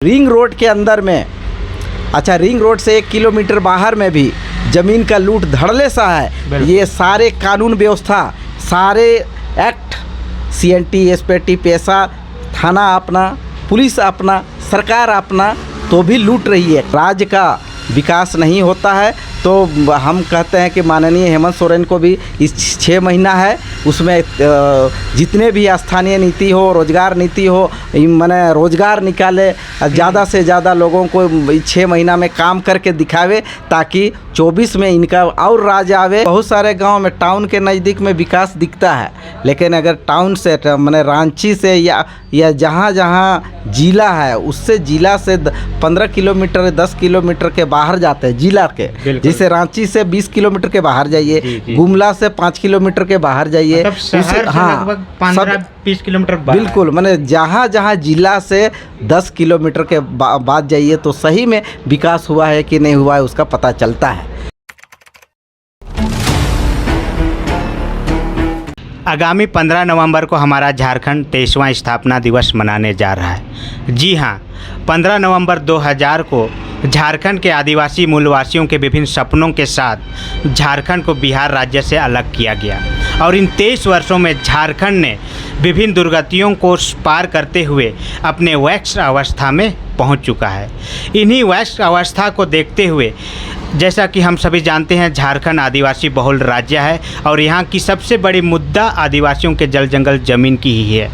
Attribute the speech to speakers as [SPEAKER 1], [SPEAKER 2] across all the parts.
[SPEAKER 1] Ring road के अंदर में, अच्छा रिंग रोड से 1 किलोमीटर बाहर में भी ज़मीन का लूट धड़ल्ले सा है। ये सारे कानून व्यवस्था, सारे एक्ट, CNT, SPT, पैसा, थाना अपना, पुलिस अपना, सरकार अपना, तो भी लूट रही है। राज्य का विकास नहीं होता है तो हम कहते हैं कि माननीय हेमंत सोरेन को भी इस 6 महीना है, उसमें जितने भी स्थानीय नीति हो, रोजगार नीति हो, माने रोजगार निकाले, ज़्यादा से ज़्यादा लोगों को 6 महीना में काम करके दिखावे ताकि 24 में इनका और राज आवे। बहुत सारे गांव में टाउन के नज़दीक में विकास दिखता है, लेकिन अगर टाउन से माने रांची से या जहाँ जहाँ जिला है उससे जिला से 15 किलोमीटर 10 किलोमीटर के बाहर जाते हैं जिला के, जैसे रांची से 20 किलोमीटर के बाहर जाइए, गुमला से 5 किलोमीटर के बाहर जाइए,
[SPEAKER 2] मतलब हाँ लगभग 15-20 किलोमीटर
[SPEAKER 1] बिल्कुल, मैंने जहाँ जहाँ जिला से 10 किलोमीटर के बाद जाइए तो सही में विकास हुआ है कि नहीं हुआ है उसका पता चलता है।
[SPEAKER 2] आगामी 15 नवंबर को हमारा झारखंड 23वां स्थापना दिवस मनाने जा रहा है। जी हाँ, 15 नवंबर 2000 को झारखंड के आदिवासी मूलवासियों के विभिन्न सपनों के साथ झारखंड को बिहार राज्य से अलग किया गया और इन 23 वर्षों में झारखंड ने विभिन्न दुर्गतियों को पार करते हुए अपने वयस्क अवस्था में पहुंच चुका है। इन्हीं वयस्क अवस्था को देखते हुए, जैसा कि हम सभी जानते हैं, झारखंड आदिवासी बहुल राज्य है और यहाँ की सबसे बड़ी मुद्दा आदिवासियों के जल जंगल ज़मीन की ही है।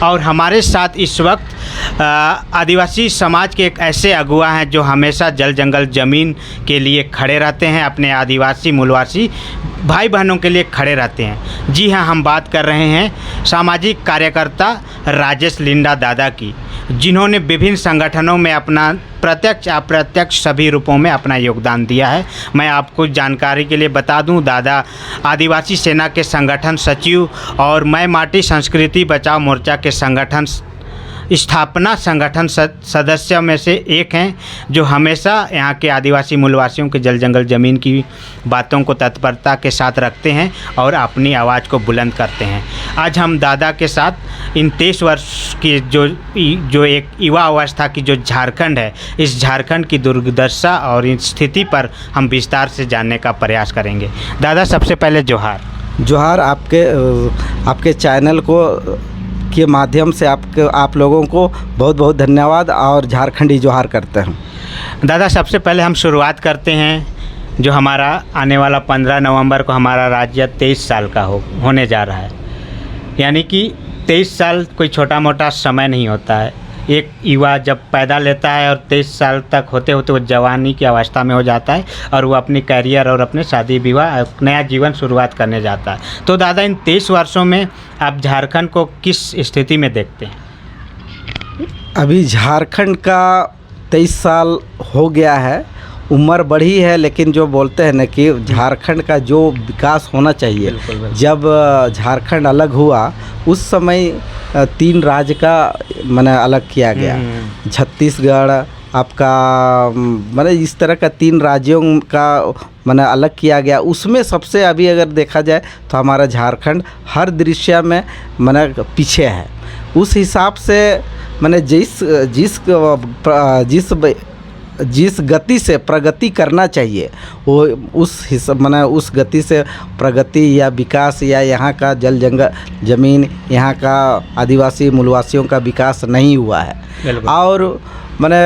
[SPEAKER 2] और हमारे साथ इस वक्त आदिवासी समाज के एक ऐसे अगुआ हैं जो हमेशा जल जंगल ज़मीन के लिए खड़े रहते हैं, अपने आदिवासी मूलवासी भाई बहनों के लिए खड़े रहते हैं। जी हाँ, हम बात कर रहे हैं सामाजिक कार्यकर्ता राजेश लिंडा दादा की, जिन्होंने विभिन्न संगठनों में अपना प्रत्यक्ष अप्रत्यक्ष सभी रूपों में अपना योगदान दिया है। मैं आपको जानकारी के लिए बता दूं, दादा आदिवासी सेना के संगठन सचिव और मैं माटी संस्कृति बचाओ मोर्चा के संगठन स्थापना संगठन सदस्य में से एक हैं, जो हमेशा यहाँ के आदिवासी मूलवासियों के जल जंगल ज़मीन की बातों को तत्परता के साथ रखते हैं और अपनी आवाज़ को बुलंद करते हैं। आज हम दादा के साथ इन 23 वर्ष की जो एक युवा अवस्था की जो झारखंड है, इस झारखंड की दुर्दशा और इस स्थिति पर हम विस्तार से जानने का प्रयास करेंगे। दादा, सबसे पहले जोहार। आपके चैनल को के माध्यम से आप लोगों को बहुत बहुत धन्यवाद और झारखंडी जोहार करते हैं। दादा, सबसे पहले हम शुरुआत करते हैं, जो हमारा आने वाला 15 नवंबर को हमारा राज्य 23 साल का होने जा रहा है। यानी कि 23 साल कोई छोटा मोटा समय नहीं होता है। एक युवा जब पैदा लेता है और 23 साल तक होते होते वो जवानी की अवस्था में हो जाता है और वो अपनी करियर और अपने शादी विवाह नया जीवन शुरुआत करने जाता है। तो दादा, इन 23 वर्षों में आप झारखंड को किस स्थिति में देखते हैं?
[SPEAKER 1] अभी झारखंड का 23 साल हो गया है, उम्र बढ़ी है, लेकिन जो बोलते हैं ना कि झारखंड का जो विकास होना चाहिए, जब झारखंड अलग हुआ उस समय 3 राज्य का मैंने अलग किया गया। छत्तीसगढ़ आपका मैंने इस तरह का 3 राज्यों का मैंने अलग किया गया। उसमें सबसे अभी अगर देखा जाए तो हमारा झारखंड हर दृश्य में मैंने पीछे है। उस हिसाब से मैंने जिस गति से प्रगति करना चाहिए वो उस गति से प्रगति या विकास या यहाँ का जल जंगल ज़मीन, यहाँ का आदिवासी मूलवासियों का विकास नहीं हुआ है। और मैंने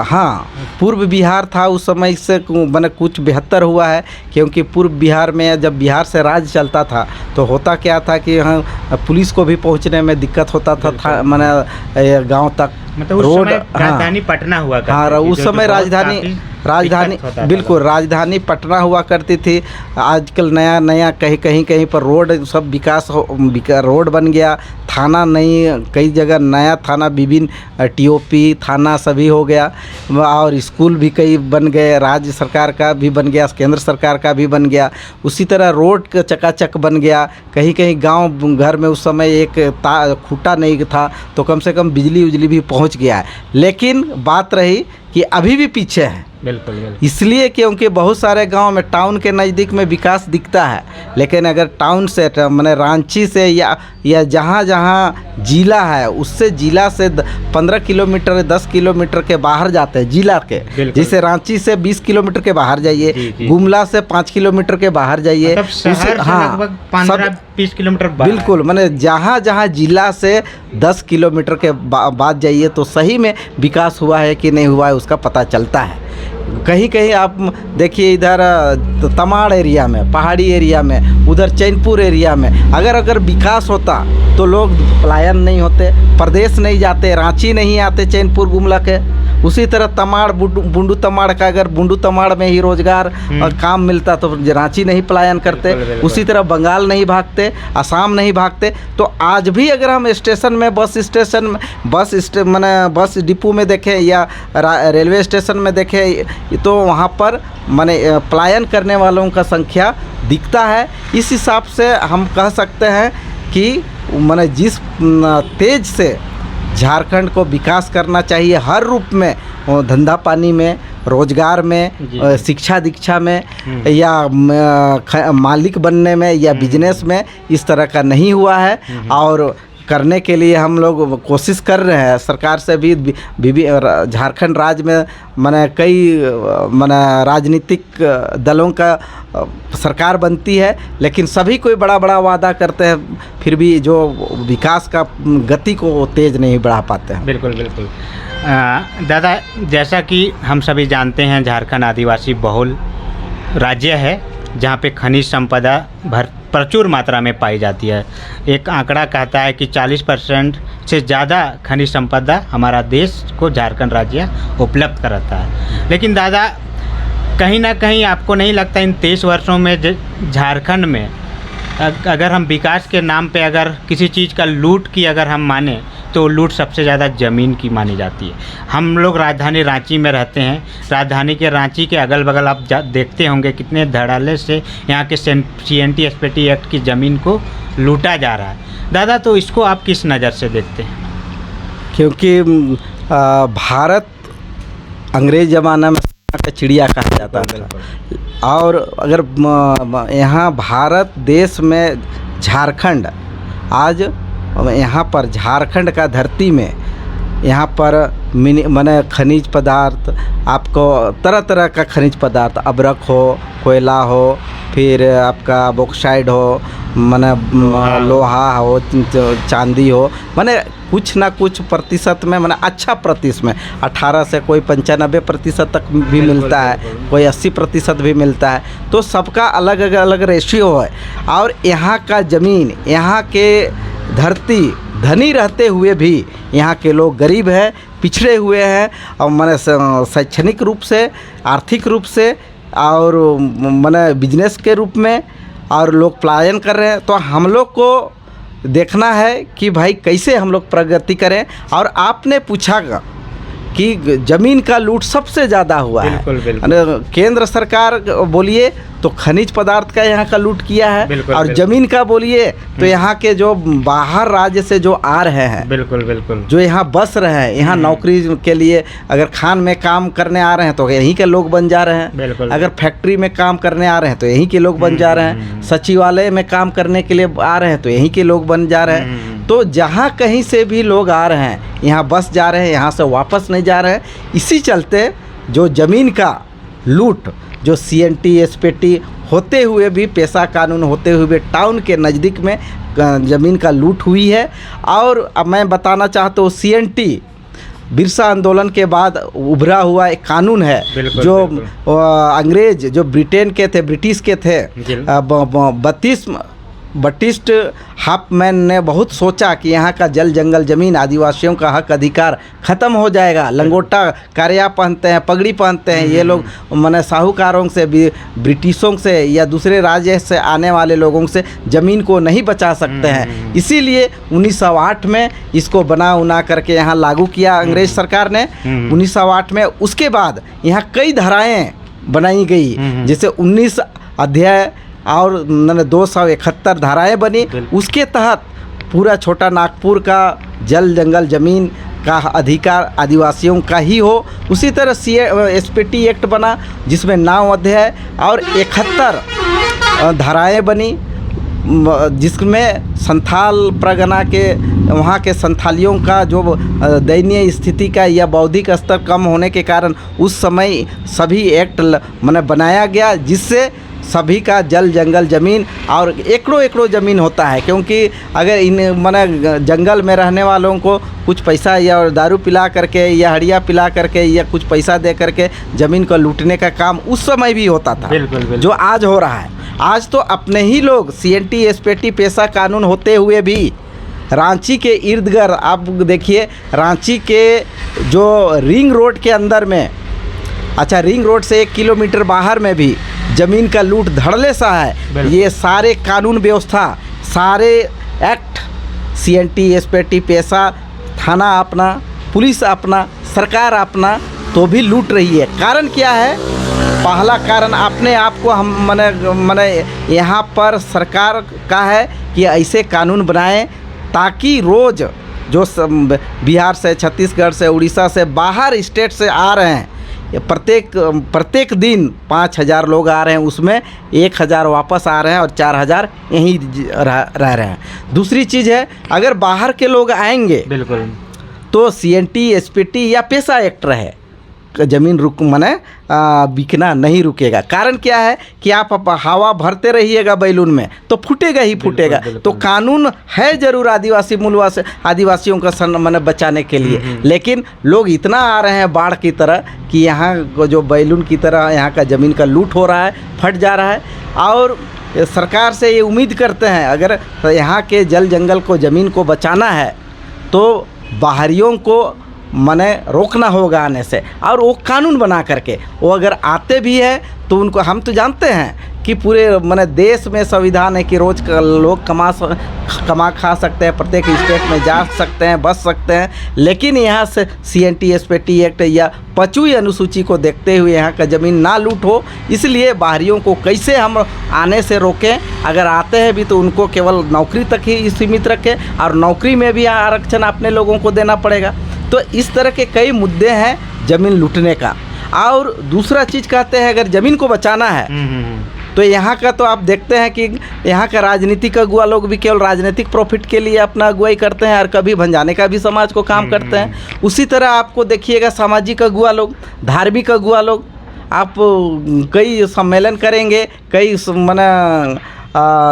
[SPEAKER 1] हाँ, पूर्व बिहार था उस समय से मैंने कुछ बेहतर हुआ है, क्योंकि पूर्व बिहार में जब बिहार से राज चलता था तो होता क्या था कि यहाँ पुलिस को भी पहुँचने में दिक्कत होता था मैंने गांव तक,
[SPEAKER 2] मतलब उस समय राजधानी पटना हुआ करती थी।
[SPEAKER 1] हाँ, उस समय राजधानी बिल्कुल राजधानी पटना हुआ करती थी। आजकल नया कहीं पर रोड सब रोड बन गया, थाना नहीं, कई जगह नया थाना, विभिन्न TOP थाना सभी हो गया और स्कूल भी कई बन गए, राज्य सरकार का भी बन गया, केंद्र सरकार का भी बन गया। उसी तरह रोड का चकाचक बन गया। कहीं गांव घर में उस समय एक खूंटा नहीं था तो कम से कम बिजली भी पहुंच गया है। लेकिन बात रही कि अभी भी पीछे है,
[SPEAKER 2] बिल्कुल बिल्कुल।
[SPEAKER 1] इसलिए क्योंकि बहुत सारे गांव में टाउन के नज़दीक में विकास दिखता है, लेकिन अगर टाउन से माने रांची से या जहाँ जहाँ जिला है उससे जिला से 15 किलोमीटर 10 किलोमीटर के बाहर जाते हैं जिला के। जैसे रांची से 20 किलोमीटर के बाहर जाइए, गुमला से 5 किलोमीटर के बाहर जाइए,
[SPEAKER 2] मतलब शहर से लगभग 15-20 किलोमीटर बाहर।
[SPEAKER 1] बिल्कुल, माने जहाँ जहाँ जिला से 10 किलोमीटर के बाद जाइए तो सही में विकास हुआ है कि नहीं हुआ है उसका पता चलता है। कहीं कहीं आप देखिए इधर तमाड़ एरिया में, पहाड़ी एरिया में, उधर चैनपुर एरिया में अगर विकास होता तो लोग पलायन नहीं होते, प्रदेश नहीं जाते, रांची नहीं आते चैनपुर गुमला के। उसी तरह तमाड़ बुंडू तमाड़ का अगर बुंडू तमाड़ में ही रोजगार और काम मिलता तो रांची नहीं पलायन करते। उसी तरह बंगाल नहीं भागते, असम नहीं भागते। तो आज भी अगर हम स्टेशन में बस डिपो में देखें या रेलवे स्टेशन में देखें तो वहाँ पर माने पलायन करने वालों का संख्या दिखता है। इस हिसाब से हम कह सकते हैं कि माने जिस तेज से झारखंड को विकास करना चाहिए हर रूप में, धंधा पानी में, रोजगार में, शिक्षा दीक्षा में या मालिक बनने में या बिजनेस में, इस तरह का नहीं हुआ है। और करने के लिए हम लोग कोशिश कर रहे हैं। सरकार से भी झारखंड राज्य में माने कई राजनीतिक दलों का सरकार बनती है, लेकिन सभी कोई बड़ा बड़ा वादा करते हैं, फिर भी जो विकास का गति को तेज़ नहीं बढ़ा पाते हैं।
[SPEAKER 2] बिल्कुल बिल्कुल। दादा, जैसा कि हम सभी जानते हैं झारखंड आदिवासी बहुल राज्य है जहाँ पे खनिज संपदा प्रचुर मात्रा में पाई जाती है। एक आंकड़ा कहता है कि 40% से ज़्यादा खनिज संपदा हमारा देश को झारखंड राज्य उपलब्ध कराता है। लेकिन दादा, कहीं ना कहीं आपको नहीं लगता इन 23 वर्षों में झारखंड में अगर हम विकास के नाम पे अगर किसी चीज़ का लूट की अगर हम माने तो लूट सबसे ज़्यादा ज़मीन की मानी जाती है। हम लोग राजधानी रांची में रहते हैं, राजधानी के रांची के अगल बगल आप देखते होंगे कितने धड़ल्ले से यहाँ के CNT SPT एक्ट की ज़मीन को लूटा जा रहा है। दादा, तो इसको आप किस नज़र से देखते हैं?
[SPEAKER 1] क्योंकि भारत अंग्रेज़ ज़माना में का चिड़िया कहा जाता था, और अगर यहाँ भारत देश में झारखंड आज यहाँ पर झारखंड का धरती में यहाँ पर माने खनिज पदार्थ आपको तरह तरह का खनिज पदार्थ, अबरक हो, कोयला हो, फिर आपका बॉक्साइड हो, माने लोहा हो, चांदी हो, माने कुछ ना कुछ प्रतिशत में, माने अच्छा प्रतिशत में 18 से कोई 95% तक भी मिलता है, कोई 80% भी मिलता है। तो सबका अलग अलग रेशियो है। और यहाँ का ज़मीन, यहाँ के धरती धनी रहते हुए भी यहाँ के लोग गरीब हैं, पिछड़े हुए हैं, और माने शैक्षणिक रूप से, आर्थिक रूप से और माने बिजनेस के रूप में, और लोग पलायन कर रहे हैं। तो हम लोग को देखना है कि भाई कैसे हम लोग प्रगति करें। और आपने पूछा कि ज़मीन का लूट सबसे ज़्यादा हुआ है। बिल्कुल। केंद्र सरकार बोलिए तो खनिज पदार्थ का यहाँ का लूट किया है, और ज़मीन का बोलिए तो यहाँ के जो बाहर राज्य से जो आ रहे हैं, बिल्कुल जो यहाँ बस रहे हैं, यहाँ नौकरी के लिए अगर खान में काम करने आ रहे हैं तो यहीं के लोग बन जा रहे हैं। अगर फैक्ट्री में काम करने आ रहे हैं तो यहीं के लोग बन जा रहे हैं। सचिवालय में काम करने के लिए आ रहे हैं तो यहीं के लोग बन जा रहे हैं। तो जहाँ कहीं से भी लोग आ रहे हैं यहाँ बस जा रहे हैं, यहाँ से वापस नहीं जा रहे हैं। इसी चलते जो ज़मीन का लूट, जो CNT SPT होते हुए भी, पेशा कानून होते हुए भी टाउन के नज़दीक में ज़मीन का लूट हुई है। और अब मैं बताना चाहता हूँ CNT बिरसा आंदोलन के बाद उभरा हुआ एक कानून है, जो अंग्रेज जो ब्रिटिश के थे, बटिस्ट हाफमैन ने बहुत सोचा कि यहाँ का जल जंगल ज़मीन आदिवासियों का हक अधिकार ख़त्म हो जाएगा। लंगोटा कारिया पहनते हैं, पगड़ी पहनते हैं ये लोग, माने साहूकारों से, ब्रिटिशों से या दूसरे राज्य से आने वाले लोगों से ज़मीन को नहीं बचा सकते हैं। इसीलिए 1908 में इसको बना करके यहाँ लागू किया अंग्रेज़ सरकार ने 1908 में। उसके बाद यहाँ कई धाराएँ बनाई गई, जैसे 19 अध्याय और 271 धाराएँ बनी। उसके तहत पूरा छोटा नागपुर का जल जंगल ज़मीन का अधिकार आदिवासियों का ही हो। उसी तरह SPT एक्ट बना जिसमें 9 अध्याय और 71 धाराएं बनी, जिसमें संथाल परगना के वहाँ के संथालियों का जो दयनीय स्थिति का या बौद्धिक स्तर कम होने के कारण उस समय सभी एक्ट मैंने बनाया गया, जिससे सभी का जल जंगल ज़मीन और एकड़ों एकड़ों ज़मीन होता है। क्योंकि अगर इन मैंने जंगल में रहने वालों को कुछ पैसा या दारू पिला करके या हड़िया पिला करके या कुछ पैसा दे करके ज़मीन को लूटने का काम उस समय भी होता था।
[SPEAKER 2] बिल्कुल।
[SPEAKER 1] जो आज हो रहा है। आज तो अपने ही लोग CNT SPT पेशा कानून होते हुए भी रांची के इर्द गिर्द आप देखिए, रांची के जो रिंग रोड के अंदर में, अच्छा रिंग रोड से 1 किलोमीटर बाहर में भी ज़मीन का लूट धड़ल्ले सा है। ये सारे कानून व्यवस्था, सारे एक्ट, CNT SPT पेशा, थाना अपना, पुलिस अपना, सरकार अपना, तो भी लूट रही है। कारण क्या है? पहला कारण अपने आप को हम मने यहाँ पर सरकार का है कि ऐसे कानून बनाएं ताकि रोज़ जो बिहार से, छत्तीसगढ़ से, उड़ीसा से, बाहर स्टेट से आ रहे हैं, प्रत्येक दिन 5,000 लोग आ रहे हैं, उसमें 1,000 वापस आ रहे हैं और 4,000 यहीं रह रहे हैं। दूसरी चीज़ है, अगर बाहर के लोग आएंगे
[SPEAKER 2] बिल्कुल
[SPEAKER 1] तो CNT SPT या पेशा एक्ट रहे, ज़मीन बिकना नहीं रुकेगा। कारण क्या है कि आप हवा भरते रहिएगा बैलून में तो फूटेगा ही फूटेगा। तो कानून है ज़रूर आदिवासियों का बचाने के लिए, लेकिन लोग इतना आ रहे हैं बाढ़ की तरह कि यहाँ जो बैलून की तरह यहाँ का ज़मीन का लूट हो रहा है, फट जा रहा है। और सरकार से ये उम्मीद करते हैं अगर यहाँ के जल जंगल को, ज़मीन को बचाना है तो बाहरियों को रोकना होगा आने से, और वो कानून बना करके वो अगर आते भी है तो उनको, हम तो जानते हैं कि पूरे देश में संविधान है कि रोज़ लोग कमा खा सकते हैं, प्रत्येक स्टेट में जा सकते हैं, बच सकते हैं, लेकिन यहाँ से CNT SPT एक्ट या 5वीं अनुसूची को देखते हुए यहाँ का ज़मीन ना लूट हो, इसलिए बाहरियों को कैसे हम आने से रोकें। अगर आते हैं भी तो उनको केवल नौकरी तक ही सीमित रखें, और नौकरी में भी आरक्षण अपने लोगों को देना पड़ेगा। तो इस तरह के कई मुद्दे हैं ज़मीन लूटने का। और दूसरा चीज़ कहते हैं, अगर ज़मीन को बचाना है तो यहाँ का तो आप देखते हैं कि यहाँ का राजनीतिक अगुआ लोग भी केवल राजनीतिक प्रॉफिट के लिए अपना अगुवाई करते हैं और कभी भंजाने का भी समाज को काम करते हैं। उसी तरह आपको देखिएगा सामाजिक अगुआ लोग, धार्मिक अगुआ लोग, आप कई सम्मेलन करेंगे, कई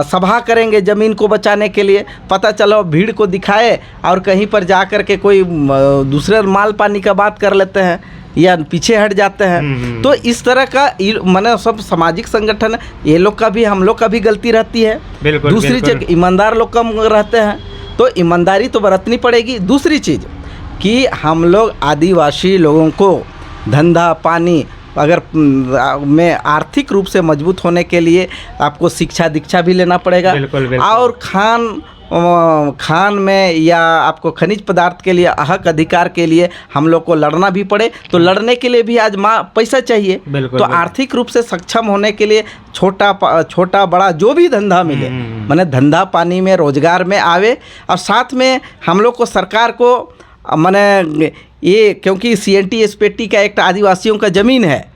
[SPEAKER 1] सभा करेंगे ज़मीन को बचाने के लिए, पता चलो भीड़ को दिखाए और कहीं पर जा कर के कोई दूसरे माल पानी का बात कर लेते हैं या पीछे हट जाते हैं। तो इस तरह का सब सामाजिक संगठन, ये लोग का भी, हम लोग का भी गलती रहती है। दूसरी चीज़, ईमानदार लोग कम रहते हैं तो ईमानदारी तो बरतनी पड़ेगी। दूसरी चीज़ कि हम लोग आदिवासी लोगों को धंधा पानी अगर में आर्थिक रूप से मजबूत होने के लिए आपको शिक्षा दीक्षा भी लेना पड़ेगा। और खान में या आपको खनिज पदार्थ के लिए, हक अधिकार के लिए हम लोग को लड़ना भी पड़े तो लड़ने के लिए भी आज पैसा चाहिए। तो आर्थिक रूप से सक्षम होने के लिए छोटा बड़ा जो भी धंधा मिले, धंधा पानी में, रोजगार में आवे। और साथ में हम लोग को सरकार को ये, क्योंकि CNT SPT का एक्ट आदिवासियों का ज़मीन है,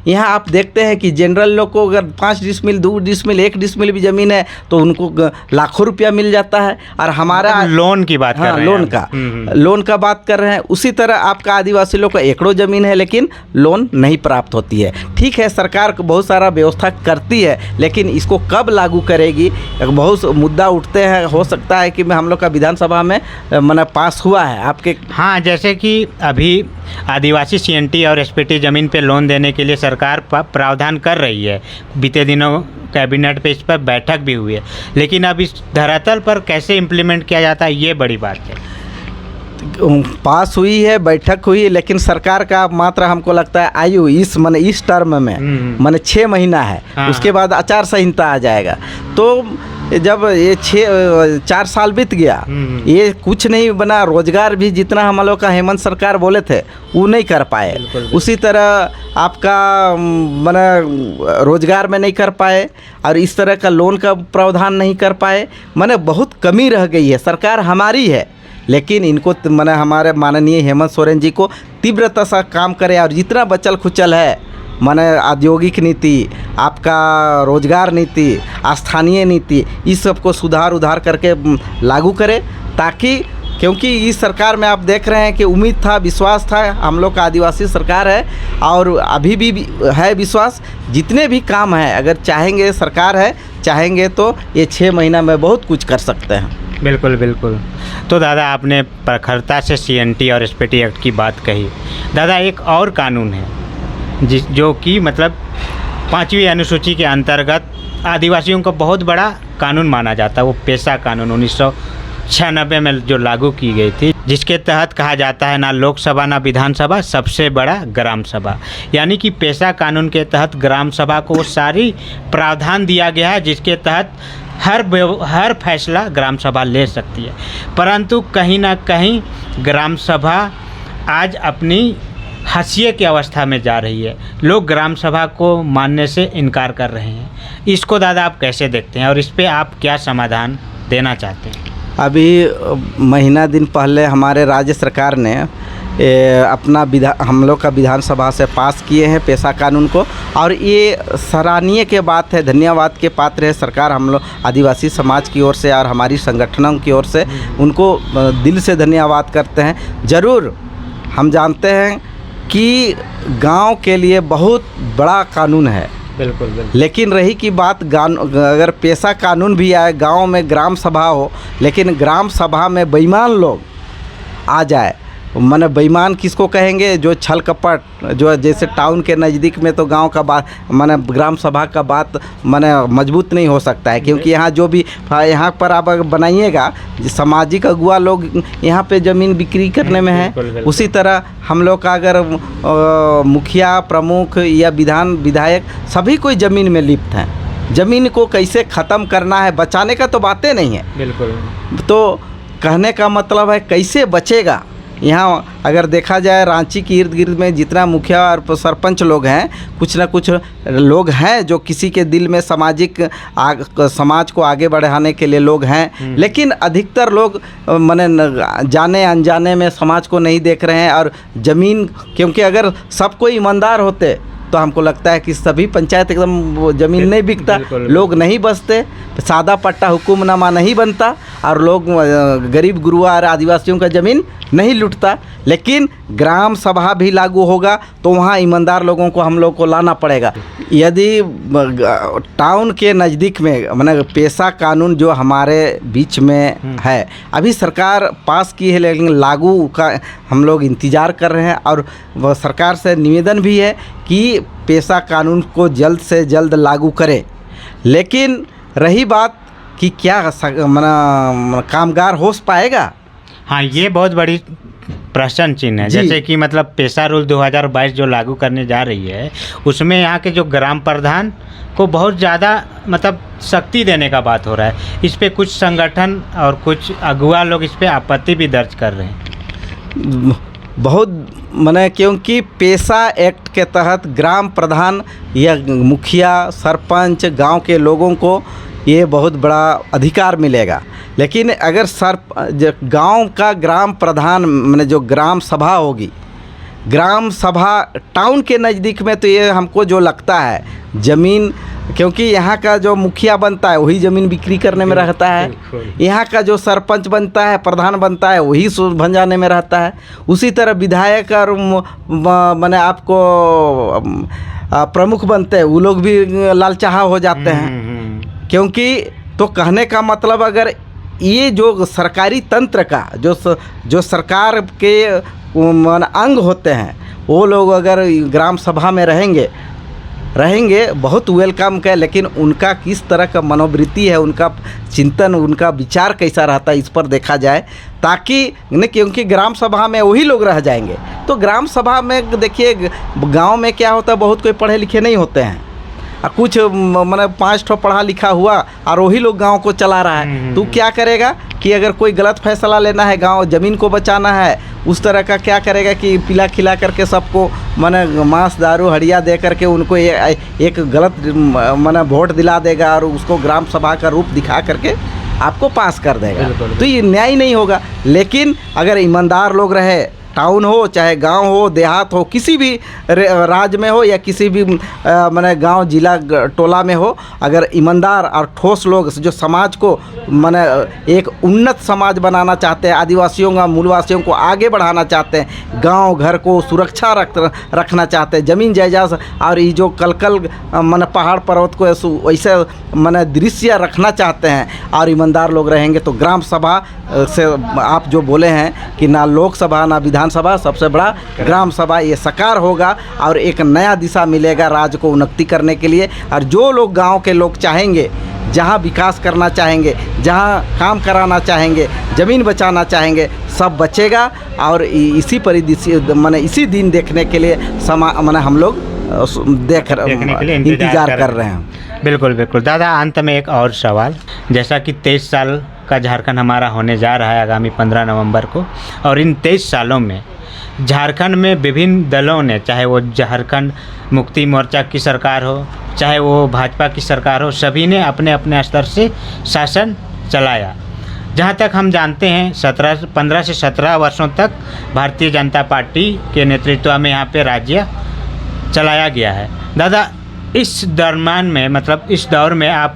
[SPEAKER 1] यहाँ आप देखते हैं कि जनरल लोग को अगर 5 डिसमिल, 2 डिसमिल, 1 डिसमिल भी ज़मीन है तो उनको लाखों रुपया मिल जाता है। और हमारा
[SPEAKER 2] लोन की बात कर रहे हैं,
[SPEAKER 1] लोन का बात कर रहे हैं। उसी तरह आपका आदिवासी लोग का एकड़ों ज़मीन है लेकिन लोन नहीं प्राप्त होती है। ठीक है, सरकार को बहुत सारा व्यवस्था करती है, लेकिन इसको कब लागू करेगी, बहुत मुद्दा उठते हैं। हो सकता है कि हम लोग का विधानसभा में पास हुआ है आपके।
[SPEAKER 2] हाँ, जैसे कि अभी आदिवासी CNT और SPT ज़मीन पे लोन देने के लिए सरकार प्रावधान कर रही है। बीते दिनों कैबिनेट पे इस पर बैठक भी हुई है, लेकिन अब इस धरातल पर कैसे इम्प्लीमेंट किया जाता है, ये बड़ी बात है।
[SPEAKER 1] पास हुई है, बैठक हुई है, लेकिन सरकार का मात्र हमको लगता है आयु इस टर्म में 6 महीना है। उसके बाद आचार संहिता आ जाएगा। तो जब ये 4 साल बीत गया, ये कुछ नहीं बना। रोजगार भी जितना हम लोग का हेमंत सरकार बोले थे वो नहीं कर पाए। उसी तरह आपका रोजगार में नहीं कर पाए, और इस तरह का लोन का प्रावधान नहीं कर पाए। बहुत कमी रह गई है। सरकार हमारी है लेकिन इनको मैंने हमारे माननीय हेमंत सोरेन जी को तीव्रता से काम करे और जितना बचल खुचल है माने औद्योगिक नीति, आपका रोजगार नीति, स्थानीय नीति, इस सब को सुधार उधार करके लागू करे, ताकि क्योंकि इस सरकार में आप देख रहे हैं कि उम्मीद था, विश्वास था, हम लोग का आदिवासी सरकार है और अभी भी है विश्वास। जितने भी काम हैं अगर चाहेंगे, सरकार है, चाहेंगे तो ये 6 महीना में बहुत कुछ कर सकते हैं।
[SPEAKER 2] बिल्कुल बिल्कुल। तो दादा आपने प्रखरता से CNT और SPT एक्ट की बात कही। दादा एक और कानून है जो कि मतलब 5वीं अनुसूची के अंतर्गत आदिवासियों का बहुत बड़ा कानून माना जाता है, वो पेशा कानून 1996 में जो लागू की गई थी, जिसके तहत कहा जाता है ना लोकसभा ना विधानसभा, सबसे बड़ा ग्राम सभा। यानी कि पेशा कानून के तहत ग्राम सभा को वो सारी प्रावधान दिया गया है जिसके तहत हर फैसला ग्राम सभा ले सकती है। परंतु कहीं ना कहीं ग्राम सभा आज अपनी हाशिए की अवस्था में जा रही है। लोग ग्राम सभा को मानने से इनकार कर रहे हैं। इसको दादा आप कैसे देखते हैं और इस पे आप क्या समाधान देना चाहते हैं?
[SPEAKER 1] अभी महीना दिन पहले हमारे राज्य सरकार ने अपना हम लोग का विधानसभा से पास किए हैं पेशा कानून को, और ये सराहनीय के बात है, धन्यवाद के पात्र है सरकार। हम लोग आदिवासी समाज की ओर से और हमारी संगठनों की ओर से उनको दिल से धन्यवाद करते हैं। ज़रूर हम जानते हैं कि गांव के लिए बहुत बड़ा कानून है,
[SPEAKER 2] बिल्कुल।
[SPEAKER 1] लेकिन रही की बात अगर पेशा कानून भी आए, गांव में ग्राम सभा हो, लेकिन ग्राम सभा में बेईमान लोग आ जाए, माने बेईमान किसको कहेंगे? जो छल कपट, जो जैसे टाउन के नज़दीक में तो गांव का बात माने ग्राम सभा का बात माने मजबूत नहीं हो सकता है, क्योंकि यहाँ जो भी यहाँ पर आप बनाइएगा, सामाजिक अगुआ लोग यहाँ पे ज़मीन बिक्री करने में है। उसी तरह हम लोग का अगर मुखिया, प्रमुख या विधायक सभी कोई ज़मीन में लिप्त हैं। ज़मीन को कैसे ख़त्म करना है, बचाने का तो बातें नहीं है।
[SPEAKER 2] बिल्कुल।
[SPEAKER 1] तो कहने का मतलब है कैसे बचेगा। यहाँ अगर देखा जाए रांची के इर्द गिर्द में जितना मुखिया और सरपंच लोग हैं, कुछ ना कुछ लोग हैं जो किसी के दिल में समाज को आगे बढ़ाने के लिए लोग हैं, लेकिन अधिकतर लोग माने जाने अनजाने में समाज को नहीं देख रहे हैं। और ज़मीन, क्योंकि अगर सब कोई ईमानदार होते तो हमको लगता है कि सभी पंचायत एकदम ज़मीन नहीं बिकता, लोग नहीं बसते, सादा पट्टा हुकुमनामा नहीं बनता और लोग गरीब गुरुआ और आदिवासियों का ज़मीन नहीं लूटता। लेकिन ग्राम सभा भी लागू होगा तो वहाँ ईमानदार लोगों को हम लोग को लाना पड़ेगा। यदि टाउन के नज़दीक में माने पेशा कानून जो हमारे बीच में है, अभी सरकार पास की है, लेकिन लागू का हम लोग इंतज़ार कर रहे हैं। और वह सरकार से निवेदन भी है कि पेशा कानून को जल्द से जल्द लागू करे। लेकिन रही बात कि क्या कामगार हो पाएगा,
[SPEAKER 2] हाँ, ये बहुत बड़ी प्रश्न चिन्ह है। जैसे कि मतलब पेशा रूल 2022 जो लागू करने जा रही है, उसमें यहाँ के जो ग्राम प्रधान को बहुत ज़्यादा मतलब शक्ति देने का बात हो रहा है। इस पे कुछ संगठन और कुछ अगुआ लोग इस पे आपत्ति भी दर्ज कर रहे हैं।
[SPEAKER 1] बहुत माने क्योंकि पेशा एक्ट के तहत ग्राम प्रधान या मुखिया, सरपंच, गांव के लोगों को ये बहुत बड़ा अधिकार मिलेगा। लेकिन अगर गांव का ग्राम प्रधान माने जो ग्राम सभा होगी, ग्राम सभा टाउन के नज़दीक में, तो ये हमको जो लगता है ज़मीन, क्योंकि यहाँ का जो मुखिया बनता है वही ज़मीन बिक्री करने में रहता है, यहाँ का जो सरपंच बनता है, प्रधान बनता है, वही सूद भंजाने में रहता है। उसी तरह विधायक और माने आपको प्रमुख बनते हैं, वो लोग भी लालचाहा हो जाते हैं। क्योंकि तो कहने का मतलब अगर ये जो सरकारी तंत्र का जो सरकार के अंग होते हैं, वो लोग अगर ग्राम सभा में रहेंगे बहुत वेलकम का। लेकिन उनका किस तरह का मनोवृत्ति है, उनका चिंतन, उनका विचार कैसा रहता है, इस पर देखा जाए, ताकि नहीं, क्योंकि ग्राम सभा में वही लोग रह जाएंगे। तो ग्राम सभा में देखिए गांव में क्या होता है, बहुत कोई पढ़े लिखे नहीं होते हैं, कुछ माने 5 ठो पढ़ा लिखा हुआ और वही लोग गांव को चला रहा है। तो क्या करेगा कि अगर कोई गलत फैसला लेना है, गांव ज़मीन को बचाना है, उस तरह का क्या करेगा कि पिला खिला करके सबको माने मांस दारू हड़िया दे करके उनको एक गलत माने वोट दिला देगा और उसको ग्राम सभा का रूप दिखा करके आपको पास कर देगा।
[SPEAKER 2] बिल्कुल।
[SPEAKER 1] तो ये न्याय नहीं होगा। लेकिन अगर ईमानदार लोग रहे, टाउन हो चाहे गांव हो, देहात हो, किसी भी राज्य में हो या किसी भी माने गांव, जिला, टोला में हो, अगर ईमानदार और ठोस लोग जो समाज को माने एक उन्नत समाज बनाना चाहते हैं, आदिवासियों का, मूलवासियों को आगे बढ़ाना चाहते हैं, गांव घर को सुरक्षा रखना चाहते हैं, ज़मीन जायदाद और ये जो कल माने पहाड़ पर्वत को वैसे माने दृश्य रखना चाहते हैं और ईमानदार लोग रहेंगे तो ग्राम सभा से आप जो बोले हैं कि ना लोकसभा ना विधानसभा, सबसे बड़ा ग्राम सभा ये साकार होगा और एक नया दिशा मिलेगा राज्य को उन्नति करने के लिए। और जो लोग गांव के लोग चाहेंगे, जहां विकास करना चाहेंगे, जहां काम कराना चाहेंगे, ज़मीन बचाना चाहेंगे, सब बचेगा। और इसी परिदृश्य माने इसी दिन देखने के लिए माने हम लोग देखने के लिए इंतजार कर रहे हैं।
[SPEAKER 2] बिल्कुल बिल्कुल। दादा, अंत में एक और सवाल, जैसा कि 23 साल का झारखंड हमारा होने जा रहा है आगामी 15 नवंबर को, और इन 23 सालों में झारखंड में विभिन्न दलों ने, चाहे वो झारखंड मुक्ति मोर्चा की सरकार हो, चाहे वो भाजपा की सरकार हो, सभी ने अपने अपने स्तर से शासन चलाया। जहाँ तक हम जानते हैं 15 से 17 वर्षों तक भारतीय जनता पार्टी के नेतृत्व में यहाँ पे राज्य चलाया गया है। दादा, इस दरम्यान में, मतलब इस दौर में आप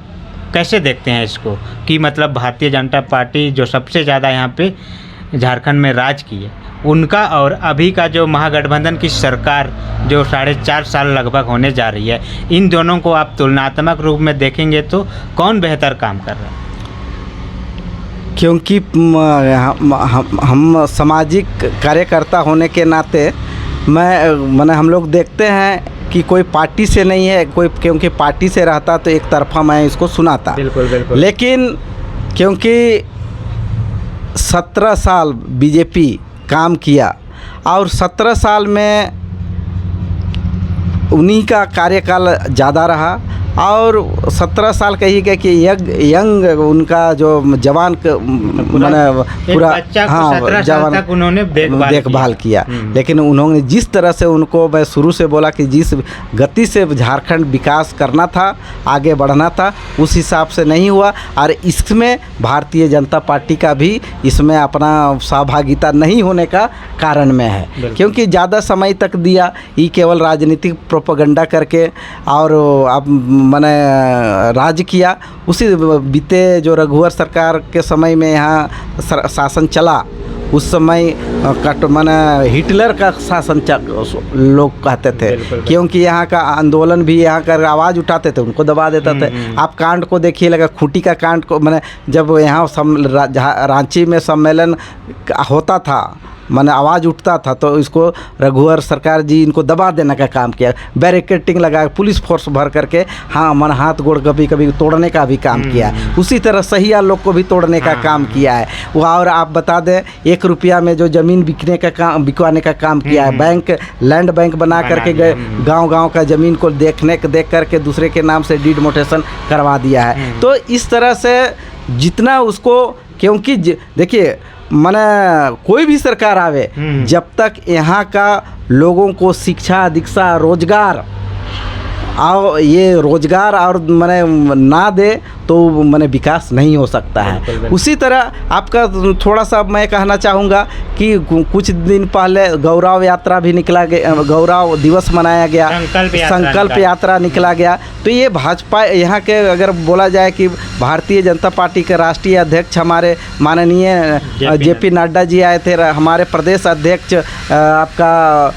[SPEAKER 2] कैसे देखते हैं इसको कि मतलब भारतीय जनता पार्टी जो सबसे ज़्यादा यहाँ पे झारखंड में राज की है, उनका और अभी का जो महागठबंधन की सरकार जो 4.5 साल लगभग होने जा रही है, इन दोनों को आप तुलनात्मक रूप में देखेंगे तो कौन बेहतर काम कर रहा है?
[SPEAKER 1] क्योंकि हम सामाजिक कार्यकर्ता होने के नाते माने हम लोग देखते हैं कि कोई पार्टी से नहीं है, कोई क्योंकि पार्टी से रहता तो एक तरफा मैं इसको सुनाता।
[SPEAKER 2] बिल्कुल बिल्कुल।
[SPEAKER 1] लेकिन क्योंकि 17 साल बीजेपी काम किया और 17 साल में उन्हीं का कार्यकाल ज़्यादा रहा और 17 साल कहिएगा कि यंग उनका जो जवान माने पूरा, हाँ, जवान तक उन्होंने देखभाल किया। लेकिन उन्होंने जिस तरह से उनको, मैं शुरू से बोला कि जिस गति से झारखंड विकास करना था, आगे बढ़ना था, उस हिसाब से नहीं हुआ। और इसमें भारतीय जनता पार्टी का भी इसमें अपना सहभागिता नहीं होने का कारण में है, क्योंकि ज़्यादा समय तक दिया, ये केवल राजनीतिक प्रोपेगेंडा करके और अब मैंने राज किया। उसी बीते जो रघुवर सरकार के समय में यहाँ शासन चला, उस समय माने हिटलर का शासन लोग कहते थे, क्योंकि यहाँ का आंदोलन भी, यहाँ का आवाज़ उठाते थे उनको दबा देते थे। आप कांड को देखिए, लगा खूंटी का कांड को, मैंने जब यहाँ रांची में सम्मेलन होता था, माने आवाज़ उठता था, तो इसको रघुवर सरकार जी इनको दबा देने का काम किया, बैरिकेडिंग लगा, पुलिस फोर्स भर करके, हाँ, मन हाथ गोड़ कभी कभी तोड़ने का भी काम किया। उसी तरह सहिया लोग को भी तोड़ने का काम किया है वो। और आप बता दें, 1 रुपया में जो ज़मीन बिकवाने का काम किया है, बैंक, लैंड बैंक बना करके गए, गाँव का ज़मीन को देख करके दूसरे के नाम से डीड मोटेशन करवा दिया है। तो इस तरह से जितना उसको, क्योंकि देखिए माने कोई भी सरकार आवे, जब तक यहाँ का लोगों को शिक्षा, दीक्षा, रोजगार और ये रोजगार और माने ना दे तो माने विकास नहीं हो सकता है। उसी तरह आपका थोड़ा सा मैं कहना चाहूँगा कि कुछ दिन पहले गौरव यात्रा भी निकला गया, गौरव दिवस मनाया गया, संकल्प यात्रा निकला गया। तो ये भाजपा, यहाँ के अगर बोला जाए कि भारतीय जनता पार्टी के राष्ट्रीय अध्यक्ष हमारे माननीय JP नड्डा जी आए थे, हमारे प्रदेश अध्यक्ष आपका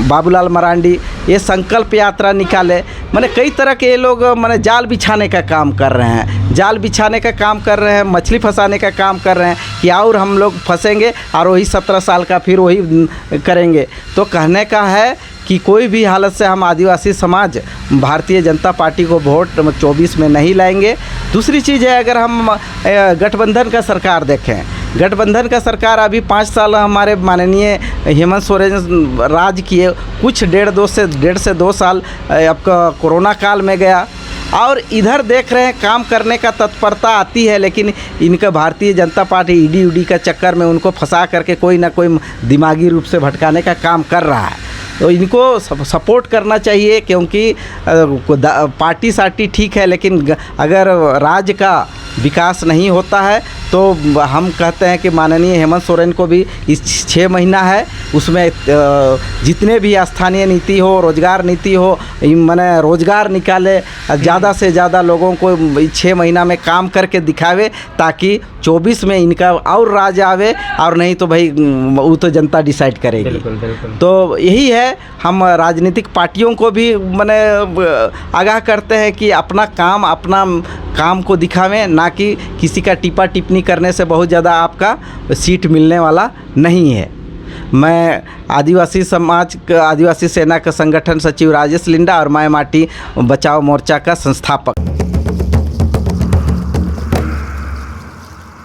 [SPEAKER 1] बाबूलाल मरांडी, ये संकल्प यात्रा निकाले। माने कई तरह के ये लोग माने जाल बिछाने का काम कर रहे हैं, जाल बिछाने का काम कर रहे हैं, मछली फंसाने का काम कर रहे हैं कि और हम लोग फंसेंगे और वही 17 साल का फिर वही करेंगे। तो कहने का है कि कोई भी हालत से हम आदिवासी समाज भारतीय जनता पार्टी को वोट 24 में नहीं लाएंगे। दूसरी चीज़ है, अगर हम गठबंधन का सरकार देखें, गठबंधन का सरकार अभी 5 साल हमारे माननीय हेमंत सोरेन राज किए, कुछ डेढ़ से 2 साल आपका कोरोना काल में गया और इधर देख रहे हैं काम करने का तत्परता आती है, लेकिन इनका भारतीय जनता पार्टी ईडी का चक्कर में उनको फंसा करके कोई ना कोई दिमागी रूप से भटकाने का काम कर रहा है। तो इनको सपोर्ट करना चाहिए, क्योंकि पार्टी सार्टी ठीक है, लेकिन अगर राज्य का विकास नहीं होता है तो हम कहते हैं कि माननीय हेमंत सोरेन को भी इस 6 महीना है, उसमें जितने भी स्थानीय नीति हो, रोजगार नीति हो, माने रोजगार निकाले, ज़्यादा से ज़्यादा लोगों को 6 महीना में काम करके दिखावे, ताकि 24 में इनका और राज आवे, और नहीं तो भाई वो तो जनता डिसाइड करेगी।
[SPEAKER 2] बिल्कुल बिल्कुल।
[SPEAKER 1] तो यही है, हम राजनीतिक पार्टियों को भी माने आगाह करते हैं कि अपना काम को दिखावें, ना कि किसी का टिप्पा टिप्पणी करने से बहुत ज़्यादा आपका सीट मिलने वाला नहीं है। मैं आदिवासी सेना का संगठन सचिव राजेश लिंडा और माय माटी बचाओ मोर्चा का संस्थापक।